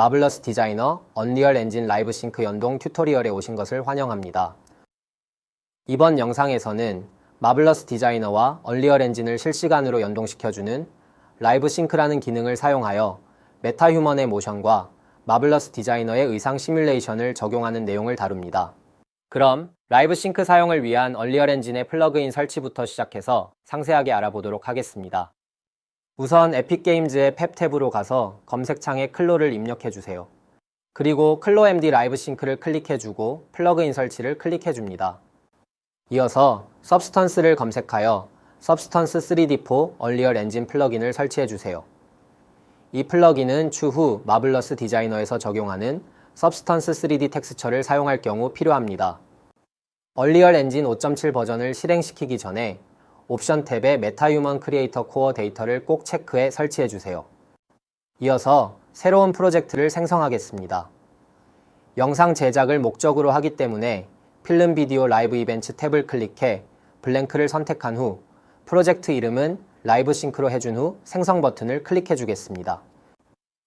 마블러스 디자이너 언리얼 엔진 라이브 싱크 연동 튜토리얼에 오신 것을 환영합니다. 이번 영상에서는 마블러스 디자이너와 언리얼 엔진을 실시간으로 연동시켜주는 라이브 싱크라는 기능을 사용하여 메타휴먼의 모션과 마블러스 디자이너의 의상 시뮬레이션을 적용하는 내용을 다룹니다. 그럼 라이브 싱크 사용을 위한 언리얼 엔진의 플러그인 설치부터 시작해서 상세하게 알아보도록 하겠습니다. 우선 에픽게임즈의 팹 탭으로 가서 검색창에 클로를 입력해주세요. 그리고 클로MD 라이브 싱크를 클릭해주고 플러그인 설치를 클릭해줍니다. 이어서 서브스턴스를 검색하여 서브스턴스 3D4 언리얼 엔진 플러긴을 설치해주세요. 이 플러긴은 추후 마블러스 디자이너에서 적용하는 서브스턴스 3D 텍스처를 사용할 경우 필요합니다. 언리얼 엔진 5.7 버전을 실행시키기 전에 옵션 탭에 메타휴먼 크리에이터 코어 데이터를 꼭 체크해 설치해주세요. 이어서 새로운 프로젝트를 생성하겠습니다. 영상 제작을 목적으로 하기 때문에 필름 비디오 라이브 이벤트 탭을 클릭해 블랭크를 선택한 후 프로젝트 이름은 라이브 싱크로 해준 후 생성 버튼을 클릭해 주겠습니다.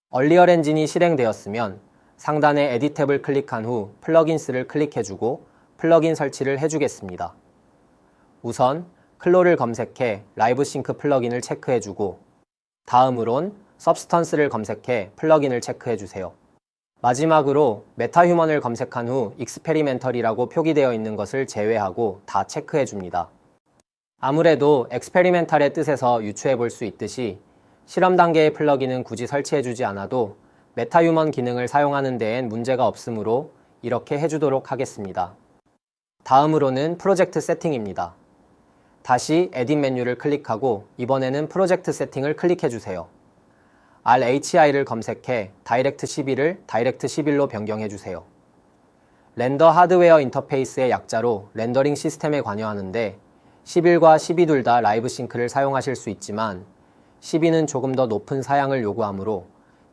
언리얼 엔진이 실행되었으면 상단의 에딧 탭을 클릭한 후 플러긴스를 클릭해 주고 플러긴 설치를 해주겠습니다. 우선 클로를 검색해 라이브 싱크 플러긴을 체크해 주고 다음으론 서브스턴스를 검색해 플러긴을 체크해 주세요. 마지막으로 메타휴먼을 검색한 후 익스페리멘털이라고 표기되어 있는 것을 제외하고 다 체크해 줍니다. 아무래도 익스페리멘탈의 뜻에서 유추해 볼 수 있듯이 실험 단계의 플러긴은 굳이 설치해 주지 않아도 메타휴먼 기능을 사용하는 데엔 문제가 없으므로 이렇게 해주도록 하겠습니다. 다음으로는 프로젝트 세팅입니다. 다시 에딧 메뉴를 클릭하고 이번에는 프로젝트 세팅을 클릭해 주세요. RHI를 검색해 다이렉트 11을 다이렉트 11로 변경해 주세요. 렌더 하드웨어 인터페이스의 약자로 렌더링 시스템에 관여하는데 11과 12 둘 다 라이브 싱크를 사용하실 수 있지만 12는 조금 더 높은 사양을 요구하므로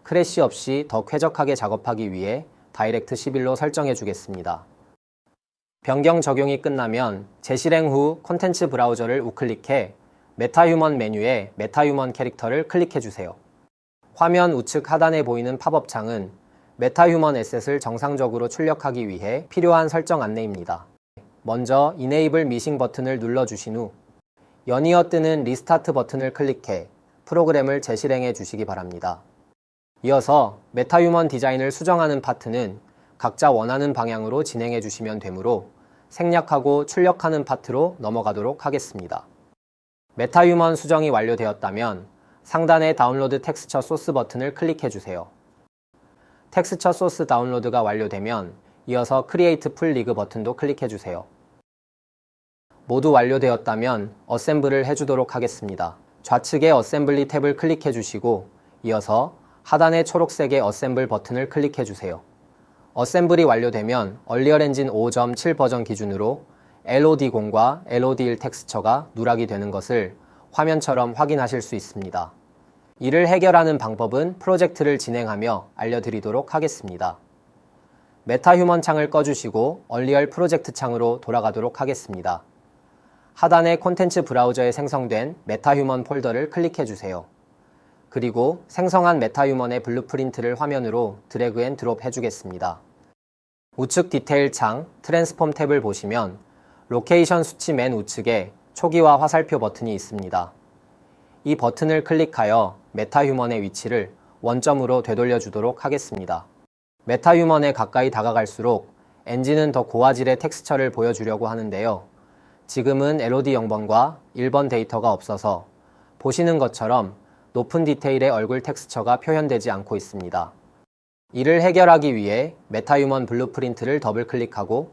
크래시 없이 더 쾌적하게 작업하기 위해 다이렉트 11로 설정해 주겠습니다. 변경 적용이 끝나면 재실행 후 콘텐츠 브라우저를 우클릭해 메타휴먼 메뉴에 메타휴먼 캐릭터를 클릭해 주세요. 화면 우측 하단에 보이는 팝업 창은 메타휴먼 에셋을 정상적으로 출력하기 위해 필요한 설정 안내입니다. 먼저 Enable 미싱 버튼을 눌러주신 후 연이어 뜨는 리스타트 버튼을 클릭해 프로그램을 재실행해 주시기 바랍니다. 이어서 메타휴먼 디자인을 수정하는 파트는 각자 원하는 방향으로 진행해 주시면 되므로 생략하고 출력하는 파트로 넘어가도록 하겠습니다. 메타휴먼 수정이 완료되었다면 상단의 다운로드 텍스처 소스 버튼을 클릭해 주세요. 텍스처 소스 다운로드가 완료되면 이어서 크리에이트 풀 리그 버튼도 클릭해 주세요. 모두 완료되었다면 어셈블을 해주도록 하겠습니다. 좌측의 어셈블리 탭을 클릭해 주시고 이어서 하단의 초록색의 어셈블 버튼을 클릭해 주세요. 어셈블이 완료되면 언리얼 엔진 5.7 버전 기준으로 LOD0과 LOD1 텍스처가 누락이 되는 것을 화면처럼 확인하실 수 있습니다. 이를 해결하는 방법은 프로젝트를 진행하며 알려드리도록 하겠습니다. 메타휴먼 창을 꺼주시고 언리얼 프로젝트 창으로 돌아가도록 하겠습니다. 하단의 콘텐츠 브라우저에 생성된 메타휴먼 폴더를 클릭해 주세요. 그리고 생성한 메타휴먼의 블루프린트를 화면으로 드래그 앤 드롭 해주겠습니다. 우측 디테일 창 트랜스폼 탭을 보시면 로케이션 수치 맨 우측에 초기화 화살표 버튼이 있습니다. 이 버튼을 클릭하여 메타휴먼의 위치를 원점으로 되돌려 주도록 하겠습니다. 메타휴먼에 가까이 다가갈수록 엔진은 더 고화질의 텍스처를 보여주려고 하는데요. 지금은 LOD 0번과 1번 데이터가 없어서 보시는 것처럼 높은 디테일의 얼굴 텍스처가 표현되지 않고 있습니다. 이를 해결하기 위해 메타휴먼 블루프린트를 더블 클릭하고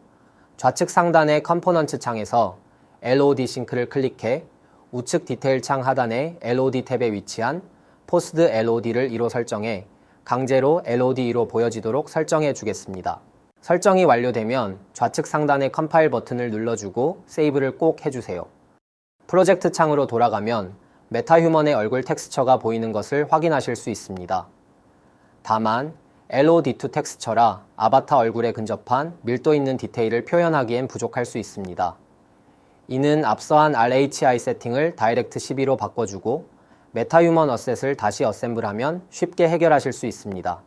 좌측 상단의 컴포넌트 창에서 LOD 싱크를 클릭해 우측 디테일 창 하단의 LOD 탭에 위치한 포스드 LOD를 2로 설정해 강제로 LOD 2로 보여지도록 설정해 주겠습니다. 설정이 완료되면 좌측 상단의 컴파일 버튼을 눌러주고 세이브를 꼭 해주세요. 프로젝트 창으로 돌아가면 메타휴먼의 얼굴 텍스처가 보이는 것을 확인하실 수 있습니다. 다만 LOD2 텍스처라 아바타 얼굴에 근접한 밀도 있는 디테일을 표현하기엔 부족할 수 있습니다. 이는 앞서한 RHI 세팅을 다이렉트 12로 바꿔주고 메타휴먼 어셋을 다시 어셈블하면 쉽게 해결하실 수 있습니다.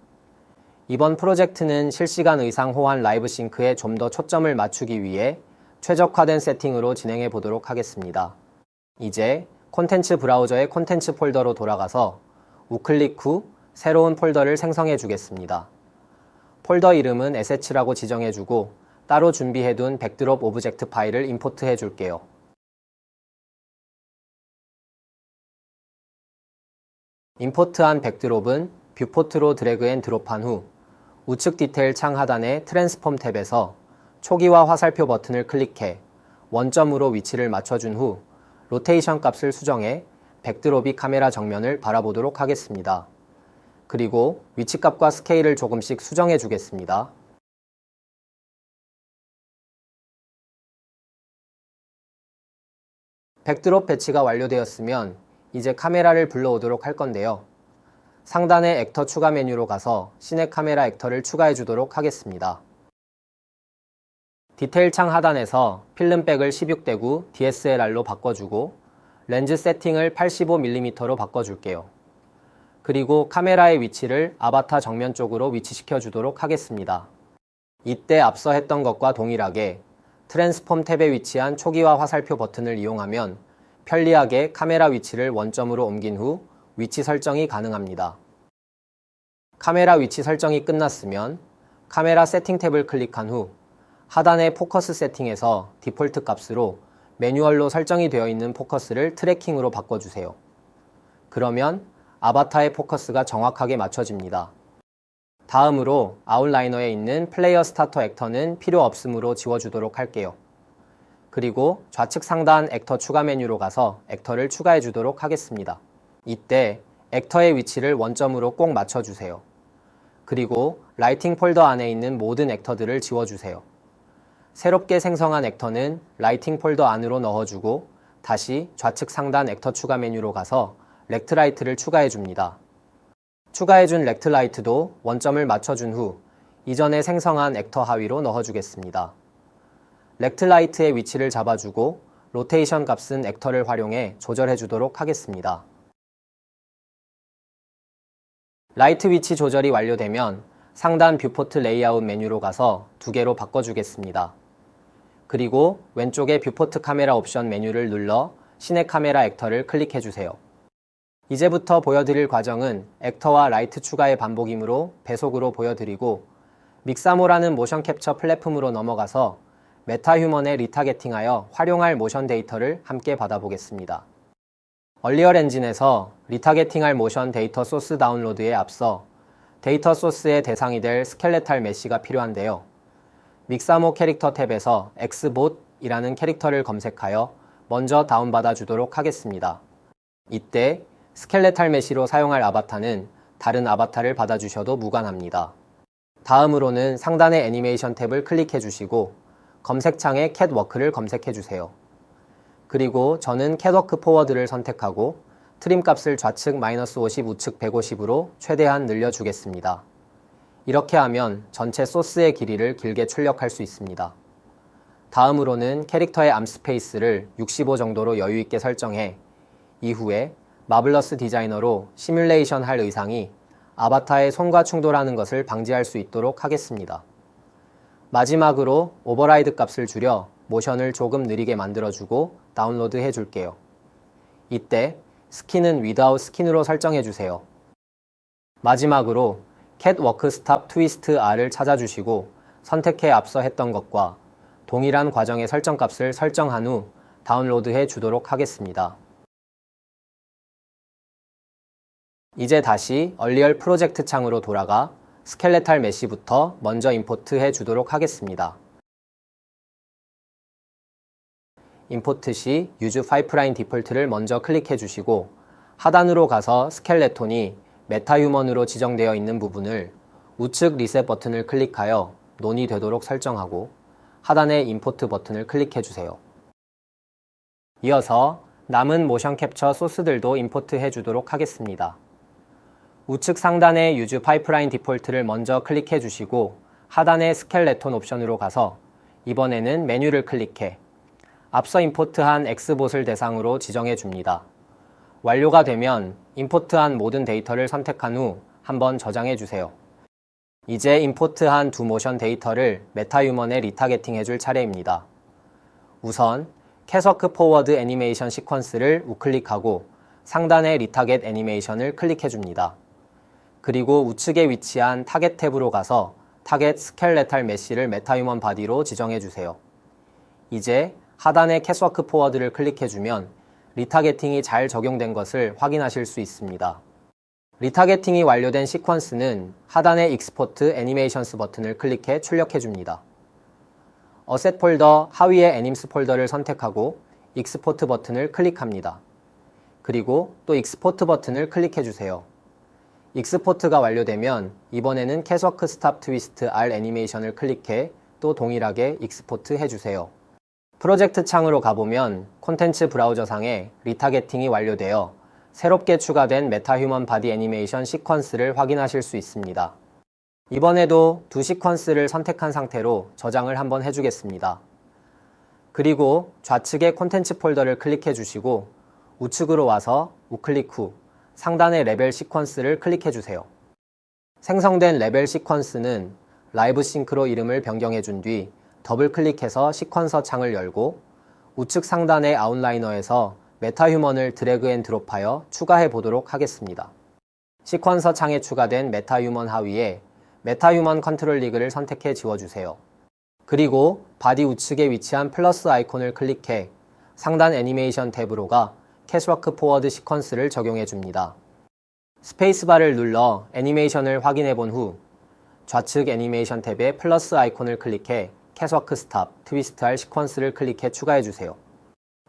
이번 프로젝트는 실시간 의상 호환 라이브 싱크에 좀 더 초점을 맞추기 위해 최적화된 세팅으로 진행해 보도록 하겠습니다. 이제 콘텐츠 브라우저의 콘텐츠 폴더로 돌아가서 우클릭 후 새로운 폴더를 생성해 주겠습니다. 폴더 이름은 assets라고 지정해 주고 따로 준비해둔 백드롭 오브젝트 파일을 임포트해 줄게요. 임포트한 백드롭은 뷰포트로 드래그 앤 드롭한 후 우측 디테일 창 하단의 트랜스폼 탭에서 초기화 화살표 버튼을 클릭해 원점으로 위치를 맞춰준 후 로테이션 값을 수정해 백드롭이 카메라 정면을 바라보도록 하겠습니다. 그리고 위치값과 스케일을 조금씩 수정해 주겠습니다. 백드롭 배치가 완료되었으면 이제 카메라를 불러오도록 할 건데요. 상단의 액터 추가 메뉴로 가서 시네 카메라 액터를 추가해 주도록 하겠습니다. 디테일 창 하단에서 필름백을 16:9 DSLR로 바꿔주고 렌즈 세팅을 85mm로 바꿔줄게요. 그리고 카메라의 위치를 아바타 정면 쪽으로 위치시켜 주도록 하겠습니다. 이때 앞서 했던 것과 동일하게 트랜스폼 탭에 위치한 초기화 화살표 버튼을 이용하면 편리하게 카메라 위치를 원점으로 옮긴 후 위치 설정이 가능합니다. 카메라 위치 설정이 끝났으면 카메라 세팅 탭을 클릭한 후 하단의 포커스 세팅에서 디폴트 값으로 매뉴얼로 설정이 되어 있는 포커스를 트래킹으로 바꿔주세요. 그러면 아바타의 포커스가 정확하게 맞춰집니다. 다음으로 아웃라이너에 있는 플레이어 스타터 액터는 필요 없으므로 지워주도록 할게요. 그리고 좌측 상단 액터 추가 메뉴로 가서 액터를 추가해 주도록 하겠습니다. 이때 액터의 위치를 원점으로 꼭 맞춰주세요. 그리고 라이팅 폴더 안에 있는 모든 액터들을 지워주세요. 새롭게 생성한 액터는 라이팅 폴더 안으로 넣어주고 다시 좌측 상단 액터 추가 메뉴로 가서 렉트라이트를 추가해 줍니다. 추가해준 렉트라이트도 원점을 맞춰준 후 이전에 생성한 액터 하위로 넣어주겠습니다. 렉트라이트의 위치를 잡아주고 로테이션 값은 액터를 활용해 조절해 주도록 하겠습니다. 라이트 위치 조절이 완료되면 상단 뷰포트 레이아웃 메뉴로 가서 2개로 바꿔주겠습니다. 그리고 왼쪽의 뷰포트 카메라 옵션 메뉴를 눌러 시네 카메라 액터를 클릭해주세요. 이제부터 보여드릴 과정은 액터와 라이트 추가의 반복이므로 배속으로 보여드리고 믹사모라는 모션 캡처 플랫폼으로 넘어가서 메타휴먼에 리타게팅하여 활용할 모션 데이터를 함께 받아보겠습니다. 얼리얼 엔진에서 리타게팅할 모션 데이터 소스 다운로드에 앞서 데이터 소스의 대상이 될 스켈레탈 메쉬가 필요한데요. 믹사모 캐릭터 탭에서 Xbot이라는 캐릭터를 검색하여 먼저 다운받아 주도록 하겠습니다. 이때 스켈레탈 메쉬로 사용할 아바타는 다른 아바타를 받아주셔도 무관합니다. 다음으로는 상단의 애니메이션 탭을 클릭해 주시고 검색창에 캣워크를 검색해 주세요. 그리고 저는 캣워크 포워드를 선택하고 트림 값을 좌측 -50, 우측 150으로 최대한 늘려주겠습니다. 이렇게 하면 전체 소스의 길이를 길게 출력할 수 있습니다. 다음으로는 캐릭터의 암 스페이스를 65 정도로 여유있게 설정해 이후에 마블러스 디자이너로 시뮬레이션 할 의상이 아바타의 손과 충돌하는 것을 방지할 수 있도록 하겠습니다. 마지막으로 오버라이드 값을 줄여 모션을 조금 느리게 만들어주고 다운로드 해줄게요. 이때 스킨은 without skin으로 설정해주세요. 마지막으로 catwalk stop twist R을 찾아주시고 선택해 앞서 했던 것과 동일한 과정의 설정값을 설정한 후 다운로드해 주도록 하겠습니다. 이제 다시 얼리얼 프로젝트 창으로 돌아가 스켈레탈 메쉬부터 먼저 임포트해 주도록 하겠습니다. 임포트 시 Use Pipeline Default를 먼저 클릭해 주시고 하단으로 가서 스켈레톤이 메타휴먼으로 지정되어 있는 부분을 우측 리셋 버튼을 클릭하여 논이 되도록 설정하고 하단의 임포트 버튼을 클릭해 주세요. 이어서 남은 모션 캡처 소스들도 임포트해 주도록 하겠습니다. 우측 상단의 Use Pipeline Default를 먼저 클릭해 주시고 하단의 스켈레톤 옵션으로 가서 이번에는 메뉴를 클릭해 앞서 임포트한 X봇을 대상으로 지정해 줍니다. 완료가 되면 임포트한 모든 데이터를 선택한 후 한번 저장해 주세요. 이제 임포트한 두 모션 데이터를 메타휴먼에 리타게팅 해줄 차례입니다. 우선 캐서크 포워드 애니메이션 시퀀스를 우클릭하고 상단의 리타겟 애니메이션을 클릭해줍니다. 그리고 우측에 위치한 타겟 탭으로 가서 타겟 스켈레탈 메쉬를 메타휴먼 바디로 지정해주세요. 이제 하단의 캐서크 포워드를 클릭해주면 리타게팅이 잘 적용된 것을 확인하실 수 있습니다. 리타게팅이 완료된 시퀀스는 하단의 익스포트 애니메이션스 버튼을 클릭해 출력해줍니다. 어셋 폴더 하위의 애님스 폴더를 선택하고 익스포트 버튼을 클릭합니다. 그리고 또 익스포트 버튼을 클릭해주세요. 익스포트가 완료되면 이번에는 캐서크 스탑 트위스트 R 애니메이션을 클릭해 또 동일하게 익스포트 해주세요. 프로젝트 창으로 가보면 콘텐츠 브라우저 상에 리타게팅이 완료되어 새롭게 추가된 메타휴먼 바디 애니메이션 시퀀스를 확인하실 수 있습니다. 이번에도 두 시퀀스를 선택한 상태로 저장을 한번 해주겠습니다. 그리고 좌측의 콘텐츠 폴더를 클릭해 주시고 우측으로 와서 우클릭 후 상단의 레벨 시퀀스를 클릭해 주세요. 생성된 레벨 시퀀스는 라이브 싱크로 이름을 변경해 준 뒤 더블 클릭해서 시퀀서 창을 열고 우측 상단의 아웃라이너에서 메타휴먼을 드래그 앤 드롭하여 추가해 보도록 하겠습니다. 시퀀서 창에 추가된 메타휴먼 하위에 메타휴먼 컨트롤 리그를 선택해 지워주세요. 그리고 바디 우측에 위치한 플러스 아이콘을 클릭해 상단 애니메이션 탭으로 가 캐스워크 포워드 시퀀스를 적용해 줍니다. 스페이스바를 눌러 애니메이션을 확인해 본 후 좌측 애니메이션 탭에 플러스 아이콘을 클릭해 캐스워크 스탑, 트위스트 R 시퀀스를 클릭해 추가해 주세요.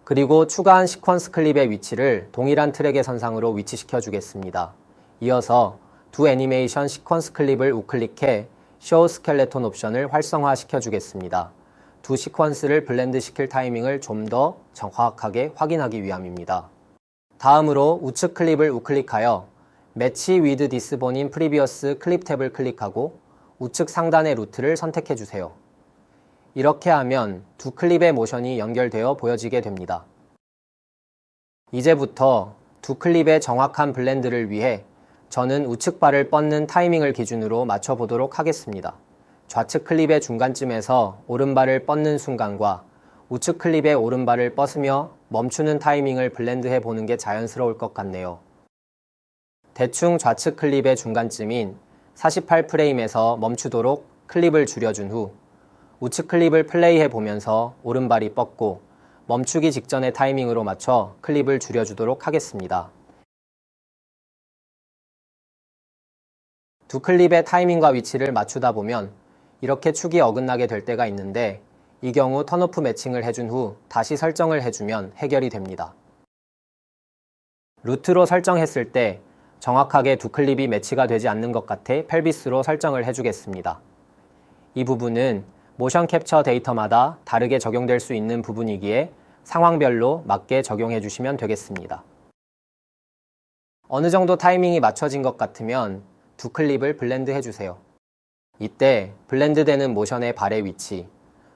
그리고 추가한 시퀀스 클립의 위치를 동일한 트랙의 선상으로 위치시켜 주겠습니다. 이어서 두 애니메이션 시퀀스 클립을 우클릭해 Show Skeleton 옵션을 활성화시켜 주겠습니다. 두 시퀀스를 블렌드 시킬 타이밍을 좀 더 정확하게 확인하기 위함입니다. 다음으로 우측 클립을 우클릭하여 Match with this bone in previous 클립 탭을 클릭하고 우측 상단의 루트를 선택해 주세요. 이렇게 하면 두 클립의 모션이 연결되어 보여지게 됩니다. 이제부터 두 클립의 정확한 블렌드를 위해 저는 우측 발을 뻗는 타이밍을 기준으로 맞춰보도록 하겠습니다. 좌측 클립의 중간쯤에서 오른발을 뻗는 순간과 우측 클립의 오른발을 뻗으며 멈추는 타이밍을 블렌드해 보는 게 자연스러울 것 같네요. 대충 좌측 클립의 중간쯤인 48프레임에서 멈추도록 클립을 줄여준 후 우측 클립을 플레이해 보면서 오른발이 뻗고 멈추기 직전의 타이밍으로 맞춰 클립을 줄여주도록 하겠습니다. 두 클립의 타이밍과 위치를 맞추다 보면 이렇게 축이 어긋나게 될 때가 있는데 이 경우 턴오프 매칭을 해준 후 다시 설정을 해주면 해결이 됩니다. 루트로 설정했을 때 정확하게 두 클립이 매치가 되지 않는 것 같아 펠비스로 설정을 해주겠습니다. 이 부분은 모션 캡처 데이터마다 다르게 적용될 수 있는 부분이기에 상황별로 맞게 적용해 주시면 되겠습니다. 어느 정도 타이밍이 맞춰진 것 같으면 두 클립을 블렌드 해주세요. 이때 블렌드되는 모션의 발의 위치,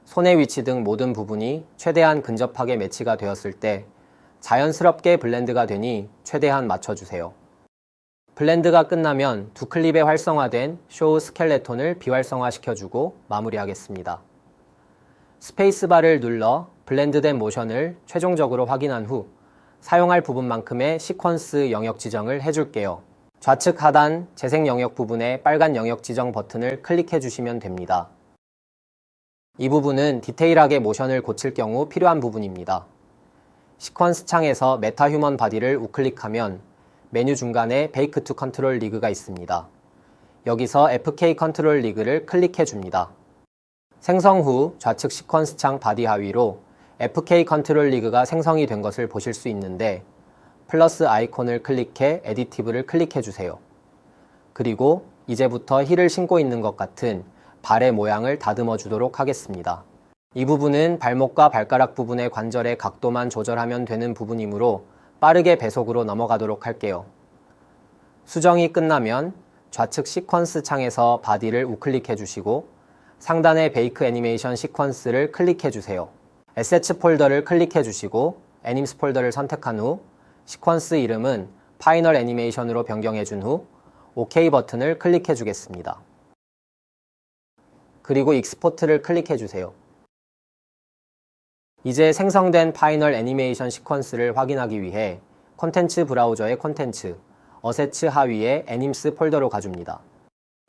손의 위치 등 모든 부분이 최대한 근접하게 매치가 되었을 때 자연스럽게 블렌드가 되니 최대한 맞춰주세요. 블렌드가 끝나면 두 클립에 활성화된 쇼우 스켈레톤을 비활성화시켜주고 마무리하겠습니다. 스페이스바를 눌러 블렌드된 모션을 최종적으로 확인한 후 사용할 부분만큼의 시퀀스 영역 지정을 해줄게요. 좌측 하단 재생 영역 부분의 빨간 영역 지정 버튼을 클릭해 주시면 됩니다. 이 부분은 디테일하게 모션을 고칠 경우 필요한 부분입니다. 시퀀스 창에서 메타휴먼 바디를 우클릭하면 메뉴 중간에 베이크 투 컨트롤 리그가 있습니다. 여기서 FK 컨트롤 리그를 클릭해 줍니다. 생성 후 좌측 시퀀스 창 바디 하위로 FK 컨트롤 리그가 생성이 된 것을 보실 수 있는데 플러스 아이콘을 클릭해 에디티브를 클릭해 주세요. 그리고 이제부터 힐을 신고 있는 것 같은 발의 모양을 다듬어 주도록 하겠습니다. 이 부분은 발목과 발가락 부분의 관절의 각도만 조절하면 되는 부분이므로 빠르게 배속으로 넘어가도록 할게요. 수정이 끝나면 좌측 시퀀스 창에서 바디를 우클릭해 주시고 상단의 베이크 애니메이션 시퀀스를 클릭해 주세요. 에셋츠 폴더를 클릭해 주시고 애님스 폴더를 선택한 후 시퀀스 이름은 파이널 애니메이션으로 변경해 준 후 OK 버튼을 클릭해 주겠습니다. 그리고 익스포트를 클릭해 주세요. 이제 생성된 파이널 애니메이션 시퀀스를 확인하기 위해 콘텐츠 브라우저의 콘텐츠, 어세츠 하위에 애님스 폴더로 가줍니다.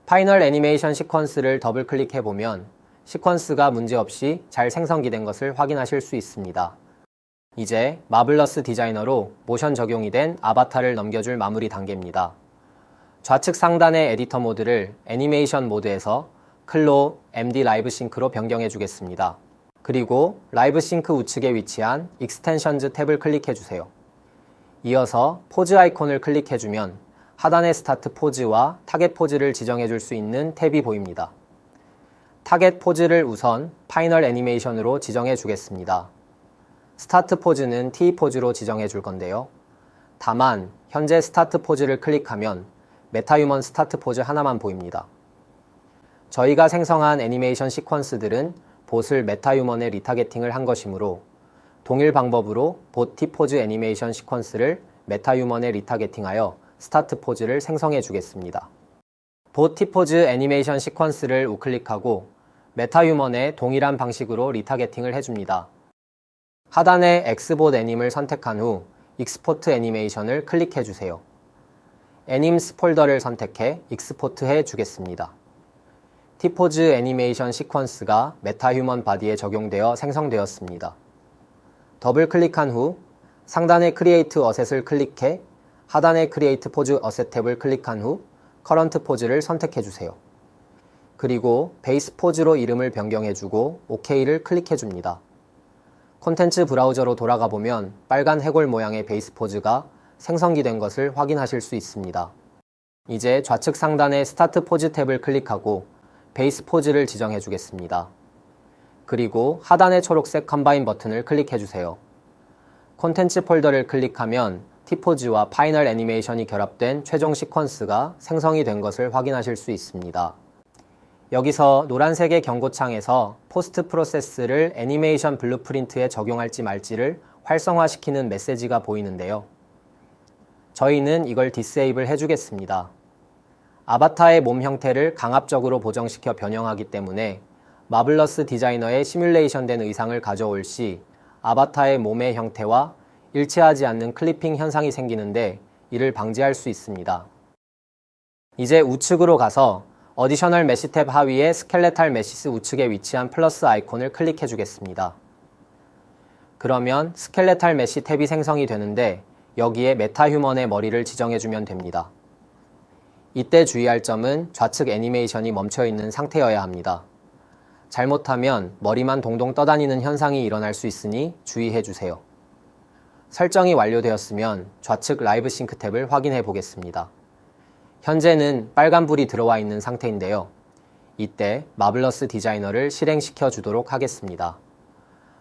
파이널 애니메이션 시퀀스를 더블 클릭해 보면 시퀀스가 문제없이 잘 생성기된 것을 확인하실 수 있습니다. 이제 마블러스 디자이너로 모션 적용이 된 아바타를 넘겨줄 마무리 단계입니다. 좌측 상단의 에디터 모드를 애니메이션 모드에서 클로 MD 라이브 싱크로 변경해 주겠습니다. 그리고 라이브 싱크 우측에 위치한 익스텐션즈 탭을 클릭해 주세요. 이어서 포즈 아이콘을 클릭해 주면 하단의 스타트 포즈와 타겟 포즈를 지정해 줄 수 있는 탭이 보입니다. 타겟 포즈를 우선 파이널 애니메이션으로 지정해 주겠습니다. 스타트 포즈는 T 포즈로 지정해 줄 건데요. 다만 현재 스타트 포즈를 클릭하면 메타휴먼 스타트 포즈 하나만 보입니다. 저희가 생성한 애니메이션 시퀀스들은 봇을 메타휴먼에 리타게팅을 한 것이므로 동일 방법으로 봇 T 포즈 애니메이션 시퀀스를 메타휴먼에 리타게팅하여 스타트 포즈를 생성해 주겠습니다. 봇 T 포즈 애니메이션 시퀀스를 우클릭하고 메타휴먼에 동일한 방식으로 리타게팅을 해줍니다. 하단의 X봇 애님을 선택한 후 익스포트 애니메이션을 클릭해 주세요. 애님스 폴더를 선택해 익스포트해 주겠습니다. T포즈 애니메이션 시퀀스가 메타휴먼 바디에 적용되어 생성되었습니다. 더블 클릭한 후 상단의 크리에이트 어셋을 클릭해 하단의 크리에이트 포즈 어셋 탭을 클릭한 후 커런트 포즈를 선택해 주세요. 그리고 베이스 포즈로 이름을 변경해 주고 OK를 클릭해 줍니다. 콘텐츠 브라우저로 돌아가 보면 빨간 해골 모양의 베이스 포즈가 생성기된 것을 확인하실 수 있습니다. 이제 좌측 상단의 스타트 포즈 탭을 클릭하고 베이스 포즈를 지정해 주겠습니다. 그리고 하단의 초록색 컴바인 버튼을 클릭해 주세요. 콘텐츠 폴더를 클릭하면 T포즈와 파이널 애니메이션이 결합된 최종 시퀀스가 생성이 된 것을 확인하실 수 있습니다. 여기서 노란색의 경고창에서 포스트 프로세스를 애니메이션 블루프린트에 적용할지 말지를 활성화시키는 메시지가 보이는데요. 저희는 이걸 디세이블 해주겠습니다. 아바타의 몸 형태를 강압적으로 보정시켜 변형하기 때문에 마블러스 디자이너의 시뮬레이션된 의상을 가져올 시 아바타의 몸의 형태와 일치하지 않는 클리핑 현상이 생기는데 이를 방지할 수 있습니다. 이제 우측으로 가서 어디셔널 메시 탭 하위에 스켈레탈 메시스 우측에 위치한 플러스 아이콘을 클릭해 주겠습니다. 그러면 스켈레탈 메시 탭이 생성이 되는데 여기에 메타휴먼의 머리를 지정해 주면 됩니다. 이때 주의할 점은 좌측 애니메이션이 멈춰 있는 상태여야 합니다. 잘못하면 머리만 동동 떠다니는 현상이 일어날 수 있으니 주의해 주세요. 설정이 완료되었으면 좌측 라이브 싱크 탭을 확인해 보겠습니다. 현재는 빨간불이 들어와 있는 상태인데요. 이때 마블러스 디자이너를 실행시켜 주도록 하겠습니다.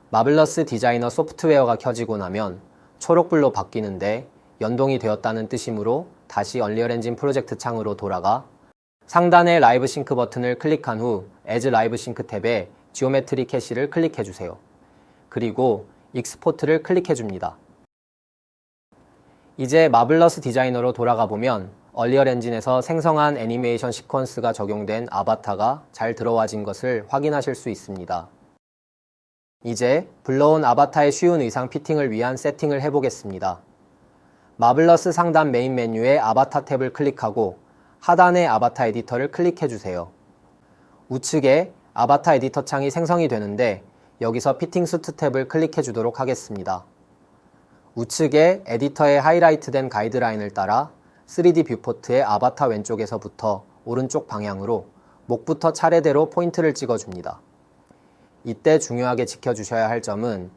마블러스 디자이너 소프트웨어가 켜지고 나면 초록불로 바뀌는데 연동이 되었다는 뜻이므로 다시 언리얼 엔진 프로젝트 창으로 돌아가 상단의 라이브 싱크 버튼을 클릭한 후 As 라이브 싱크 탭에 지오메트리 캐시를 클릭해 주세요. 그리고 익스포트를 클릭해 줍니다. 이제 마블러스 디자이너로 돌아가 보면 언리얼 엔진에서 생성한 애니메이션 시퀀스가 적용된 아바타가 잘 들어와진 것을 확인하실 수 있습니다. 이제 불러온 아바타의 쉬운 의상 피팅을 위한 세팅을 해보겠습니다. 마블러스 상단 메인 메뉴의 아바타 탭을 클릭하고 하단의 아바타 에디터를 클릭해 주세요. 우측에 아바타 에디터 창이 생성이 되는데 여기서 피팅 수트 탭을 클릭해 주도록 하겠습니다. 우측에 에디터의 하이라이트된 가이드라인을 따라 3D 뷰포트의 아바타 왼쪽에서부터 오른쪽 방향으로 목부터 차례대로 포인트를 찍어줍니다. 이때 중요하게 지켜주셔야 할 점은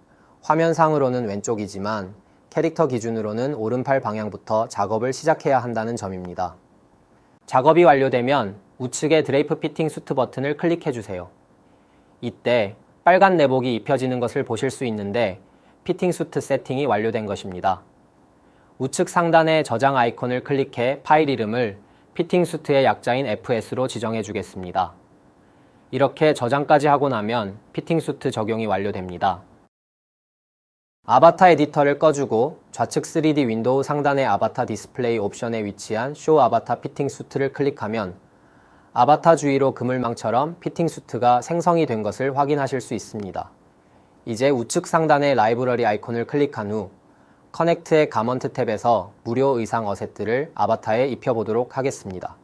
화면상으로는 왼쪽이지만 캐릭터 기준으로는 오른팔 방향부터 작업을 시작해야 한다는 점입니다. 작업이 완료되면 우측의 드레이프 피팅 수트 버튼을 클릭해주세요. 이때 빨간 내복이 입혀지는 것을 보실 수 있는데 피팅 수트 세팅이 완료된 것입니다. 우측 상단의 저장 아이콘을 클릭해 파일 이름을 피팅 수트의 약자인 FS로 지정해 주겠습니다. 이렇게 저장까지 하고 나면 피팅 수트 적용이 완료됩니다. 아바타 에디터를 꺼주고 좌측 3D 윈도우 상단의 아바타 디스플레이 옵션에 위치한 쇼 아바타 피팅 수트를 클릭하면 아바타 주위로 그물망처럼 피팅 수트가 생성이 된 것을 확인하실 수 있습니다. 이제 우측 상단의 라이브러리 아이콘을 클릭한 후 커넥트의 가먼트 탭에서 무료 의상 어셋들을 아바타에 입혀보도록 하겠습니다.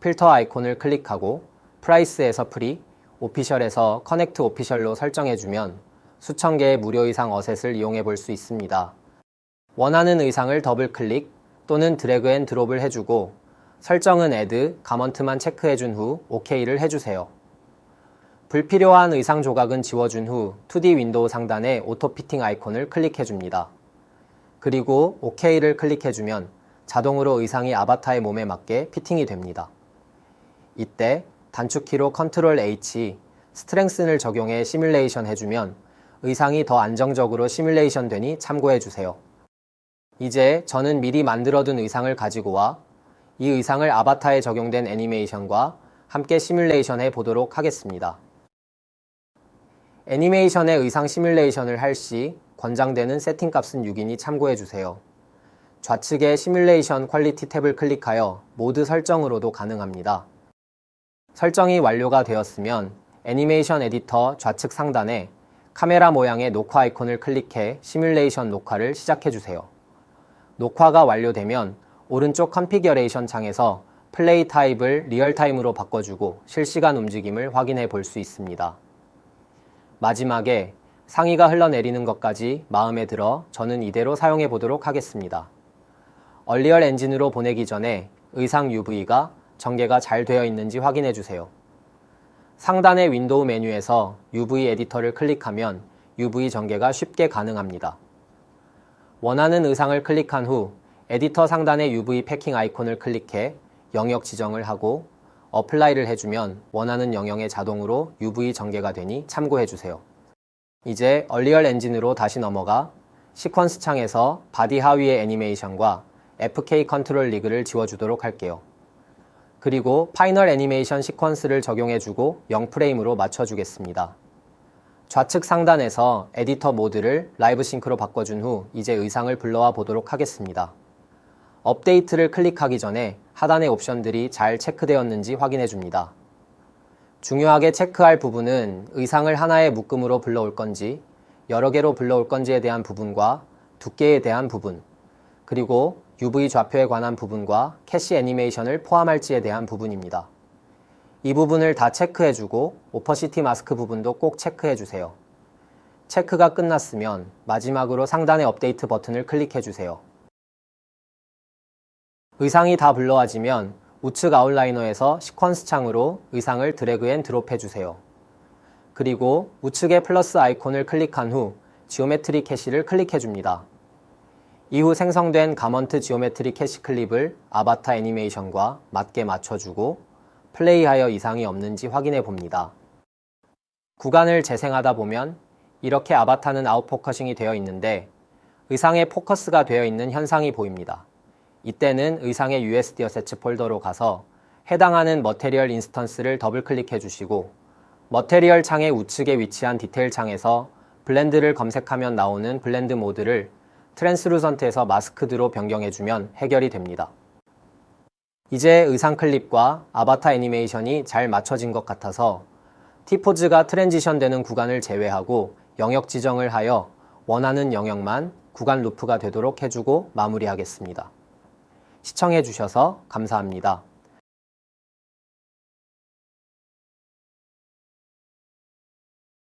필터 아이콘을 클릭하고 프라이스에서 프리, 오피셜에서 커넥트 오피셜로 설정해주면 수천 개의 무료 의상 어셋을 이용해 볼 수 있습니다. 원하는 의상을 더블 클릭 또는 드래그 앤 드롭을 해주고 설정은 애드, 가먼트만 체크해준 후 OK를 해주세요. 불필요한 의상 조각은 지워준 후 2D 윈도우 상단의 오토 피팅 아이콘을 클릭해줍니다. 그리고 OK를 클릭해주면 자동으로 의상이 아바타의 몸에 맞게 피팅이 됩니다. 이때 단축키로 컨트롤 H, 스트렝슨을 적용해 시뮬레이션 해주면 의상이 더 안정적으로 시뮬레이션 되니 참고해주세요. 이제 저는 미리 만들어둔 의상을 가지고 와 이 의상을 아바타에 적용된 애니메이션과 함께 시뮬레이션 해 보도록 하겠습니다. 애니메이션의 의상 시뮬레이션을 할 시 권장되는 세팅 값은 6이니 참고해주세요. 좌측의 시뮬레이션 퀄리티 탭을 클릭하여 모드 설정으로도 가능합니다. 설정이 완료가 되었으면 애니메이션 에디터 좌측 상단에 카메라 모양의 녹화 아이콘을 클릭해 시뮬레이션 녹화를 시작해주세요. 녹화가 완료되면 오른쪽 컨피겨레이션 창에서 플레이 타입을 리얼타임으로 바꿔주고 실시간 움직임을 확인해 볼 수 있습니다. 마지막에 상의가 흘러내리는 것까지 마음에 들어 저는 이대로 사용해 보도록 하겠습니다. 얼리얼 엔진으로 보내기 전에 의상 UV가 전개가 잘 되어 있는지 확인해 주세요. 상단의 윈도우 메뉴에서 UV 에디터를 클릭하면 UV 전개가 쉽게 가능합니다. 원하는 의상을 클릭한 후 에디터 상단의 UV 패킹 아이콘을 클릭해 영역 지정을 하고 어플라이를 해주면 원하는 영역에 자동으로 UV 전개가 되니 참고해주세요. 이제 얼리얼 엔진으로 다시 넘어가 시퀀스 창에서 바디 하위의 애니메이션과 FK 컨트롤 리그를 지워주도록 할게요. 그리고 파이널 애니메이션 시퀀스를 적용해주고 0프레임으로 맞춰주겠습니다. 좌측 상단에서 에디터 모드를 라이브 싱크로 바꿔준 후 이제 의상을 불러와 보도록 하겠습니다. 업데이트를 클릭하기 전에 하단의 옵션들이 잘 체크되었는지 확인해 줍니다. 중요하게 체크할 부분은 의상을 하나의 묶음으로 불러올 건지 여러 개로 불러올 건지에 대한 부분과 두께에 대한 부분, 그리고 UV 좌표에 관한 부분과 캐시 애니메이션을 포함할지에 대한 부분입니다. 이 부분을 다 체크해주고 오퍼시티 마스크 부분도 꼭 체크해주세요. 체크가 끝났으면 마지막으로 상단의 업데이트 버튼을 클릭해주세요. 의상이 다 불러와지면 우측 아웃라이너에서 시퀀스 창으로 의상을 드래그 앤 드롭 해주세요. 그리고 우측의 플러스 아이콘을 클릭한 후 지오메트리 캐시를 클릭해줍니다. 이후 생성된 가먼트 지오메트리 캐시 클립을 아바타 애니메이션과 맞게 맞춰주고 플레이하여 이상이 없는지 확인해 봅니다. 구간을 재생하다 보면 이렇게 아바타는 아웃포커싱이 되어 있는데 의상에 포커스가 되어 있는 현상이 보입니다. 이때는 의상의 USD 어셋츠 폴더로 가서 해당하는 머테리얼 인스턴스를 더블 클릭해 주시고 머테리얼 창의 우측에 위치한 디테일 창에서 블렌드를 검색하면 나오는 블렌드 모드를 트랜스루선트에서 마스크드로 변경해주면 해결이 됩니다. 이제 의상 클립과 아바타 애니메이션이 잘 맞춰진 것 같아서 T포즈가 트랜지션 되는 구간을 제외하고 영역 지정을 하여 원하는 영역만 구간 루프가 되도록 해주고 마무리하겠습니다. 시청해주셔서 감사합니다.